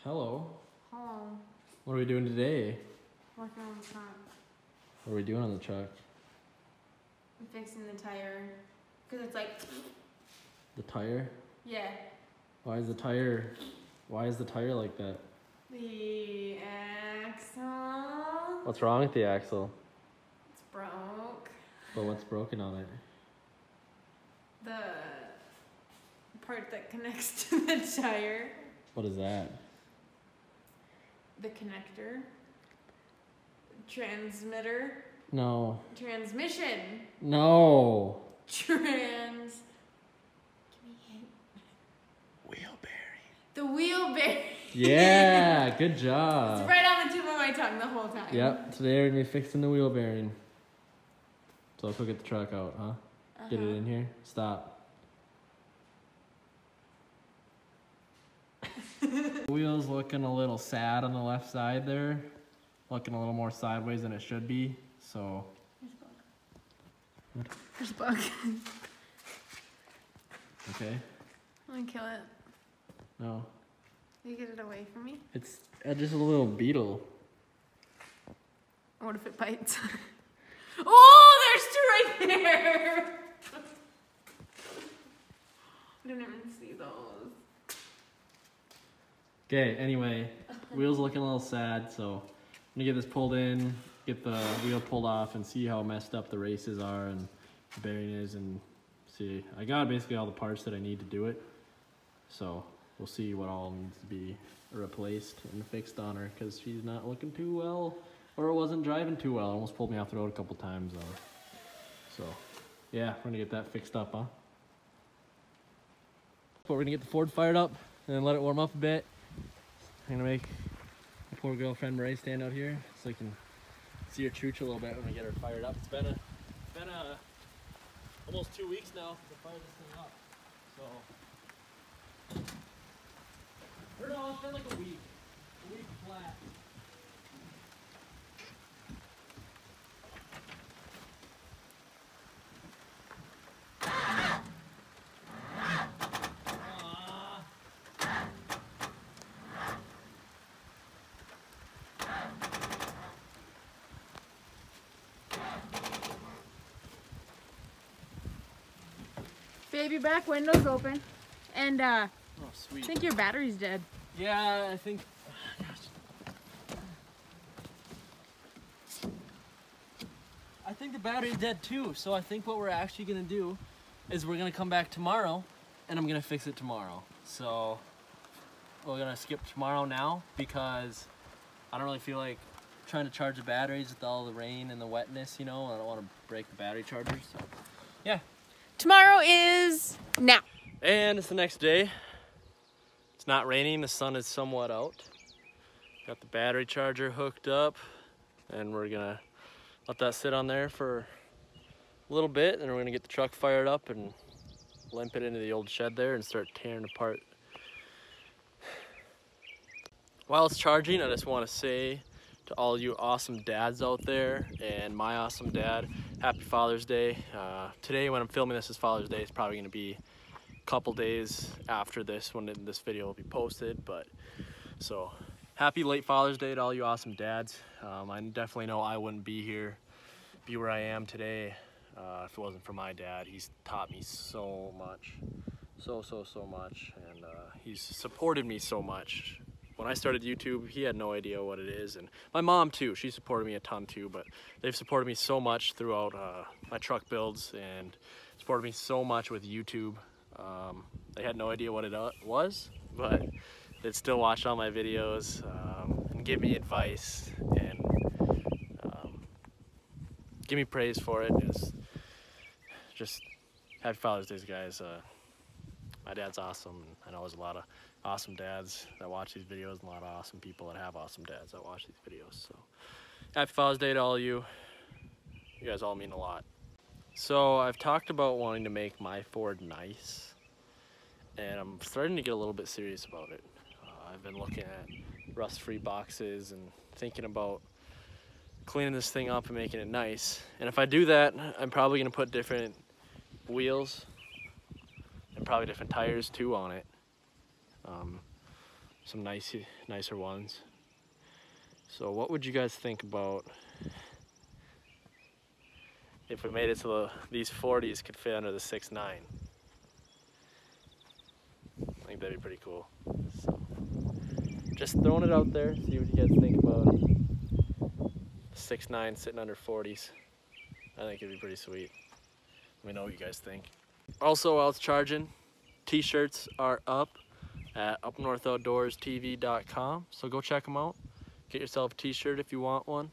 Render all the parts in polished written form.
Hello. Hello. What are we doing today? Working on the truck. What are we doing on the truck? I'm fixing the tire. Because it's like... The tire? Yeah. Why is the tire like that? The axle. What's wrong with the axle? It's broke. But what's broken on it? The part that connects to the tire. What is that? The connector. Transmitter. No. Transmission. No. Give me a hint. Wheel bearing. The wheel bearing. Yeah, good job. It's right on the tip of my tongue the whole time. Yep, today we're gonna be fixing the wheel bearing. So let's go get the truck out, huh? Get it in here. Stop. Wheel's looking a little sad on the left side there. Looking a little more sideways than it should be. So. There's a bug. Okay. I'm gonna kill it. No. You get it away from me? It's just a little beetle. What if it bites? Oh, there's two right there! I didn't even see those. Okay, anyway, wheel's looking a little sad, so I'm gonna get this pulled in, get the wheel pulled off, and see how messed up the races are and the bearing is, and see. I got basically all the parts that I need to do it, so we'll see what all needs to be replaced and fixed on her, because she's not looking too well, or it wasn't driving too well. It almost pulled me off the road a couple times, though. So, yeah, we're gonna get that fixed up, huh? But we're gonna get the Ford fired up, and then let it warm up a bit. I'm gonna make my poor girlfriend Marie stand out here so I can see her chooch a little bit when we get her fired up. It's been almost 2 weeks now to fire this thing up. So, or no, it's been like a week flat. Baby, back window's open. And Oh, sweet. I think your battery's dead. Yeah, I think. I think the battery's dead too. So I think what we're actually gonna do is we're gonna come back tomorrow, and I'm gonna fix it tomorrow. So we're gonna skip tomorrow now because I don't really feel like trying to charge the batteries with all the rain and the wetness. You know, I don't want to break the battery charger. So yeah. Tomorrow is now. And it's the next day. It's not raining, the sun is somewhat out. Got the battery charger hooked up, and we're gonna let that sit on there for a little bit, and then we're gonna get the truck fired up and limp it into the old shed there and start tearing apart. While it's charging, I just wanna say to all you awesome dads out there and my awesome dad, happy Father's Day. Today when I'm filming this is Father's Day. It's probably gonna be a couple days after this when this video will be posted, but so happy late Father's Day to all you awesome dads. I definitely know I wouldn't be where I am today if it wasn't for my dad. He's taught me so much, so much, and he's supported me so much. When I started YouTube, he had no idea what it is, and my mom too, she supported me a ton too, but they've supported me so much throughout my truck builds and supported me so much with YouTube. They had no idea what it was, but they'd still watch all my videos and give me advice and give me praise for it. It's just happy Father's Day, guys. My dad's awesome, and I know there's a lot of awesome dads that watch these videos and a lot of awesome people that have awesome dads that watch these videos. So happy Father's Day to all of you. You guys all mean a lot. So I've talked about wanting to make my Ford nice, and I'm starting to get a little bit serious about it. I've been looking at rust-free boxes and thinking about cleaning this thing up and making it nice. And if I do that, I'm probably gonna put different wheels and probably different tires too on it. some nicer ones. So what would you guys think about if we made it so these 40s could fit under the 6.9? I think that'd be pretty cool. So just throwing it out there, see what you guys think about 6.9 sitting under 40s. I think it'd be pretty sweet. Let me know what you guys think. Also, while it's charging, t-shirts are up at UpNorthOutdoorsTV.com, so go check them out. Get yourself a t-shirt if you want one.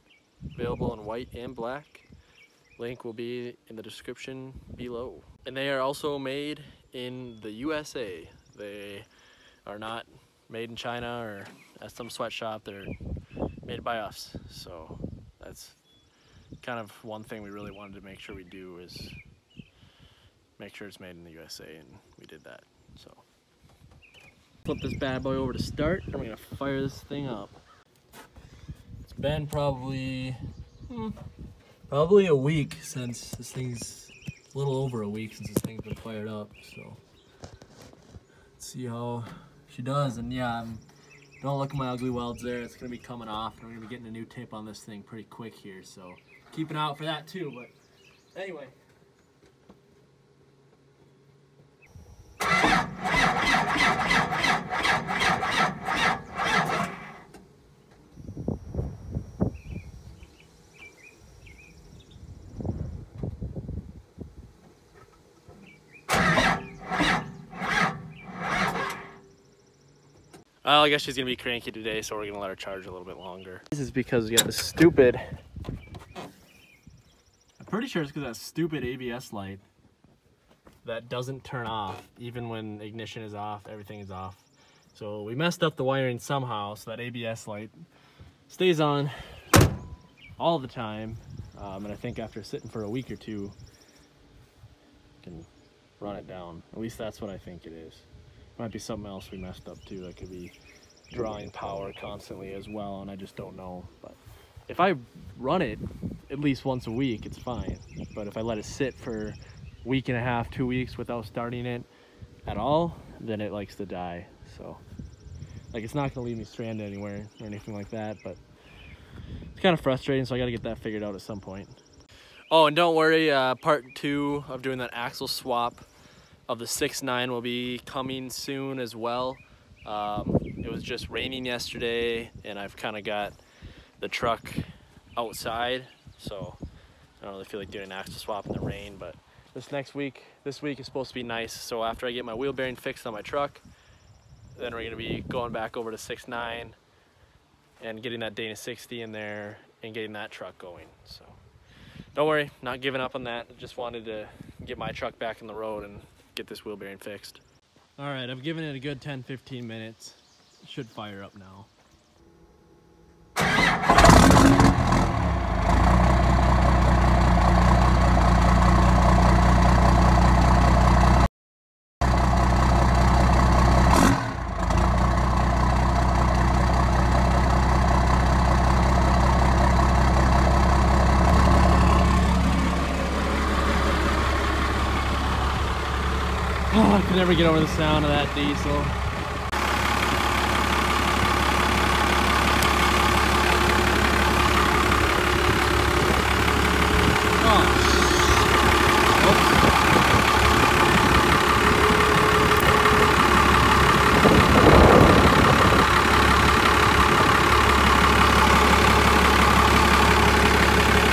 Available in white and black. Link will be in the description below. And they are also made in the USA. They are not made in China or at some sweatshop. They're made by us. So that's kind of one thing we really wanted to make sure we do, is make sure it's made in the USA, and we did that. So flip this bad boy over to start, and we're gonna fire this thing up. It's been probably a week since this thing's, a little over a week since this thing's been fired up. So let's see how she does. And yeah, don't look at my ugly welds there. It's gonna be coming off, and we're gonna be getting a new tip on this thing pretty quick here. So keep an eye out for that too. But anyway. Well, I guess she's gonna be cranky today, so we're gonna let her charge a little bit longer. This is because we got this stupid, I'm pretty sure it's because that stupid ABS light that doesn't turn off. Even when ignition is off, everything is off. So we messed up the wiring somehow, so that ABS light stays on all the time. And I think after sitting for a week or two, you can run it down. At least that's what I think it is. Might be something else we messed up too. That could be drawing power constantly as well, and I just don't know. But if I run it at least once a week, it's fine. But if I let it sit for a week and a half, 2 weeks without starting it at all, then it likes to die. So like, it's not gonna leave me stranded anywhere or anything like that, but it's kind of frustrating, so I gotta get that figured out at some point. Oh, and don't worry, part 2 of doing that axle swap of the 6.9 will be coming soon as well. It was just raining yesterday, and I've kind of got the truck outside, so I don't really feel like doing an axle swap in the rain. But this week is supposed to be nice. So after I get my wheel bearing fixed on my truck, then we're gonna be going back over to 6.9 and getting that Dana 60 in there and getting that truck going. So don't worry, not giving up on that. I just wanted to get my truck back on the road and get this wheel bearing fixed. All right, I've given it a good 10-15 minutes. It should fire up now. Oh, I could never get over the sound of that diesel.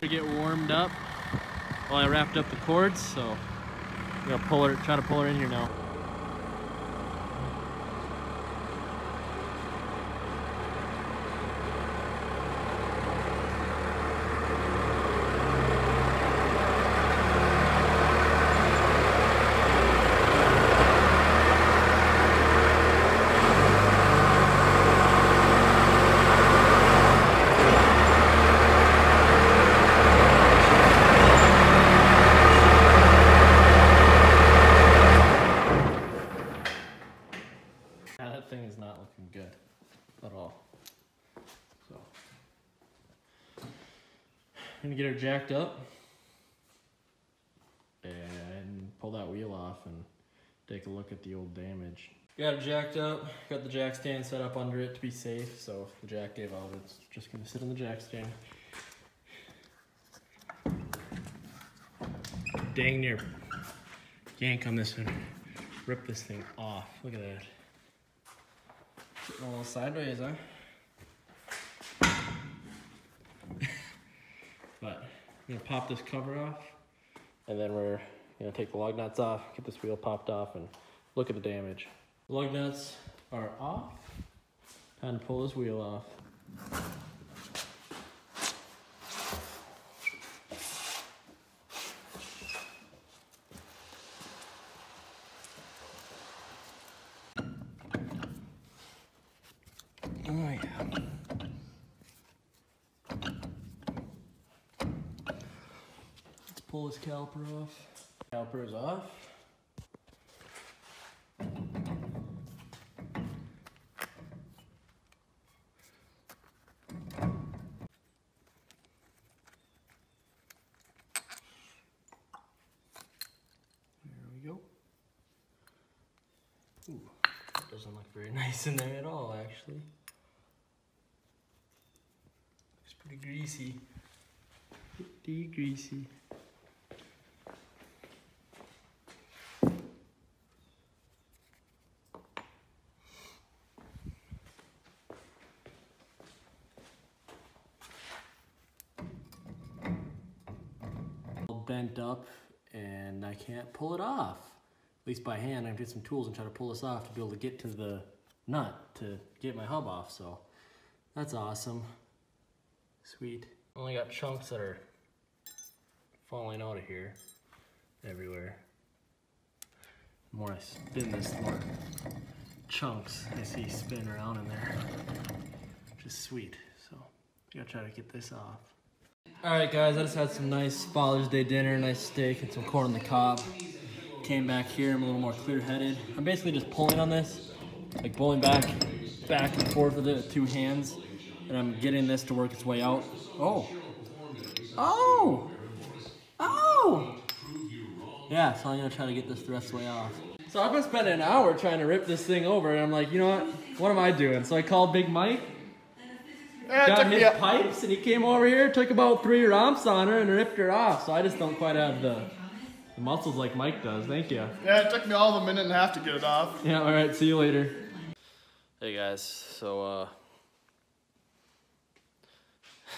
To get warmed up while I wrapped up the cords, so I'm gonna try to pull her in here now. That thing is not looking good at all. So I'm gonna get her jacked up and pull that wheel off and take a look at the old damage. Got it jacked up, got the jack stand set up under it to be safe, so if the jack gave out, it's just gonna sit on the jack stand. Dang near yank on this and rip this thing off. Look at that. Sitting a little sideways, huh? But I'm gonna pop this cover off, and then we're gonna take the lug nuts off, get this wheel popped off, and look at the damage. Lug nuts are off. Time to pull this wheel off. Oh yeah. Let's pull this caliper off. Caliper is off. Ooh, doesn't look very nice in there at all, actually. Looks pretty greasy. Pretty greasy. All bent up, and I can't pull it off. At least by hand. I have to get some tools and try to pull this off to be able to get to the nut to get my hub off, so that's awesome. Sweet. Only got chunks that are falling out of here everywhere. The more I spin this, the more chunks I see spin around in there, which is sweet. So I gotta try to get this off. All right, guys, I just had some nice Father's Day dinner, nice steak and some corn on the cob. Came back here, I'm a little more clear-headed. I'm basically just pulling on this, like pulling back and forth with it with two hands, and I'm getting this to work its way out. Oh! Oh! Oh! Yeah, so I'm gonna try to get this the rest of the way off. So I've been spending an hour trying to rip this thing over, and I'm like, you know what am I doing? So I called Big Mike, got his pipes, and he came over here, took about 3 romps on her, and ripped her off. So I just don't quite have the muscles like Mike does. Thank you. Yeah, it took me all of a minute and a half to get it off. Yeah, all right, see you later. Hey guys, so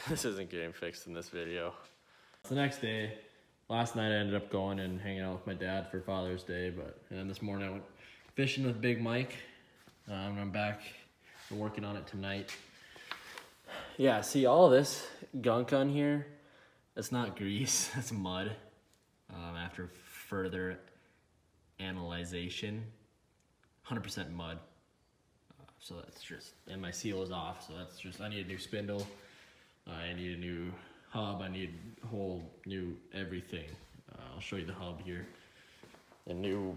this isn't getting fixed in this video. It's the next day. Last night I ended up going and hanging out with my dad for Father's Day, and then this morning I went fishing with Big Mike. And I'm back and working on it tonight. Yeah, see all this gunk on here? That's not grease, that's mud. After further analyzation, 100% mud. So that's just, and my seal is off, so that's just, I need a new spindle, I need a new hub, I need a whole new everything. I'll show you the hub here. The new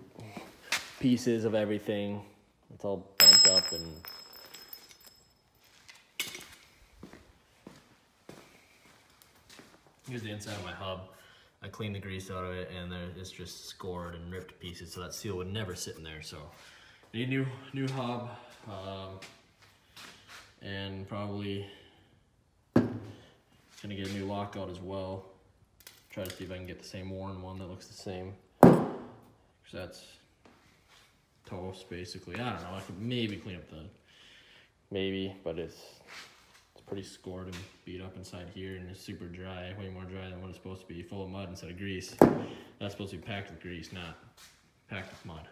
pieces of everything. It's all bent up and here's the inside of my hub. I cleaned the grease out of it, and it's just scored and ripped to pieces, so that seal would never sit in there. So I need a new hub, and probably gonna get a new lockout as well. Try to see if I can get the same worn one that looks the same, because that's toast basically. I don't know. I could maybe clean up but it's pretty scored and beat up inside here, and it's super dry, way more dry than what it's supposed to be, full of mud instead of grease. That's supposed to be packed with grease, not packed with mud.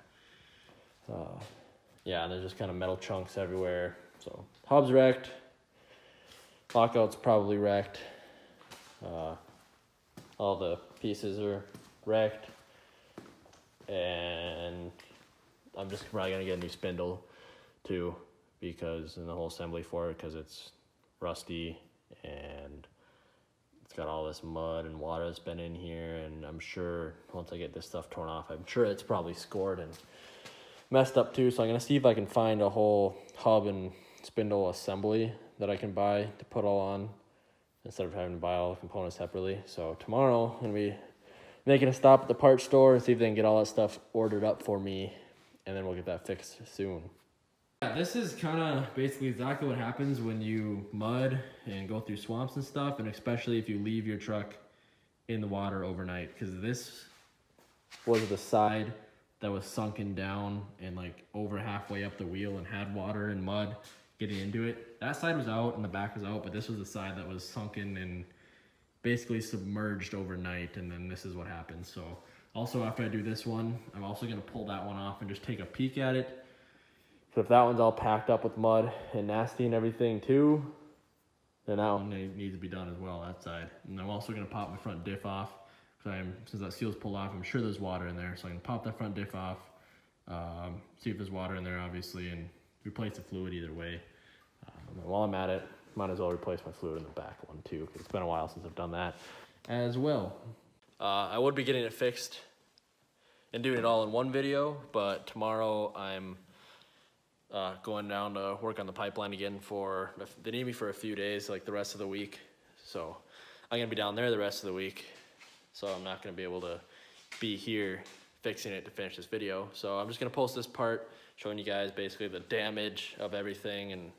Yeah, there's just kind of metal chunks everywhere. So hub's wrecked, lockout's probably wrecked, all the pieces are wrecked, and I'm just probably gonna get a new spindle too, because in the whole assembly for it, because it's rusty and it's got all this mud and water that's been in here, and I'm sure once I get this stuff torn off, I'm sure it's probably scored and messed up too. So I'm gonna see if I can find a whole hub and spindle assembly that I can buy to put all on instead of having to buy all the components separately. So tomorrow I'm gonna be making a stop at the parts store and see if they can get all that stuff ordered up for me and then we'll get that fixed soon. Yeah, this is kind of basically exactly what happens when you mud and go through swamps and stuff, and especially if you leave your truck in the water overnight, because this was the side that was sunken down and like over halfway up the wheel and had water and mud getting into it. That side was out and the back was out, but this was the side that was sunken and basically submerged overnight, and then this is what happened. So also after I do this one, I'm also going to pull that one off and just take a peek at it. So if that one's all packed up with mud and nasty and everything too, then that one needs to be done as well, that side. And I'm also going to pop my front diff off, because since that seal's pulled off, I'm sure there's water in there. So I can pop that front diff off, see if there's water in there obviously, and replace the fluid either way. And while I'm at it, might as well replace my fluid in the back one too, because it's been a while since I've done that as well. I would be getting it fixed and doing it all in one video, but tomorrow I'm going down to work on the pipeline again they need me for a few days, like the rest of the week. So I'm gonna be down there the rest of the week. So I'm not gonna be able to be here fixing it to finish this video. So I'm just gonna post this part showing you guys basically the damage of everything and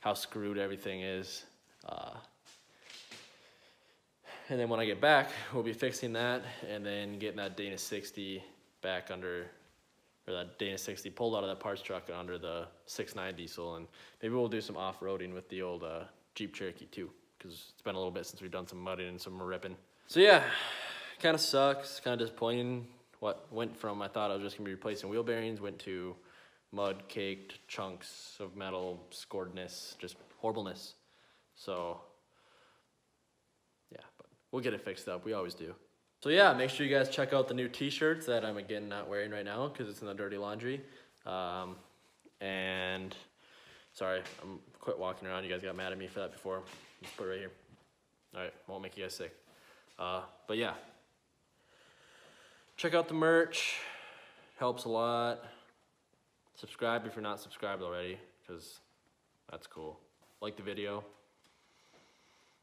how screwed everything is. And then when I get back, we'll be fixing that and then getting that Dana 60 back under, or that Dana 60 pulled out of that parts truck under the 6.9 diesel, and maybe we'll do some off-roading with the old Jeep Cherokee too, because it's been a little bit since we've done some mudding and some ripping. So yeah, kind of sucks, kind of disappointing. What went from, I thought I was just gonna be replacing wheel bearings, went to mud-caked chunks of metal, scoredness, just horribleness. So yeah, but we'll get it fixed up, we always do. So yeah, make sure you guys check out the new t-shirts that I'm again not wearing right now because it's in the dirty laundry. And sorry, I'm quit walking around. You guys got mad at me for that before. Just put it right here. All right, won't make you guys sick. But yeah, check out the merch. Helps a lot. Subscribe if you're not subscribed already, because that's cool. Like the video.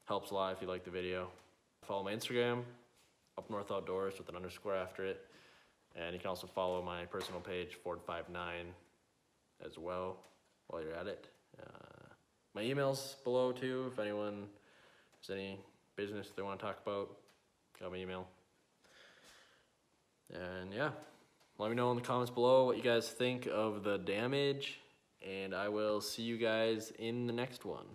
Helps a lot if you like the video. Follow my Instagram, UpNorthOutdoors with an _ after it. And you can also follow my personal page, Ford59, as well, while you're at it. My email's below too, if anyone has any business they want to talk about, got my email. And yeah, let me know in the comments below what you guys think of the damage, and I will see you guys in the next one.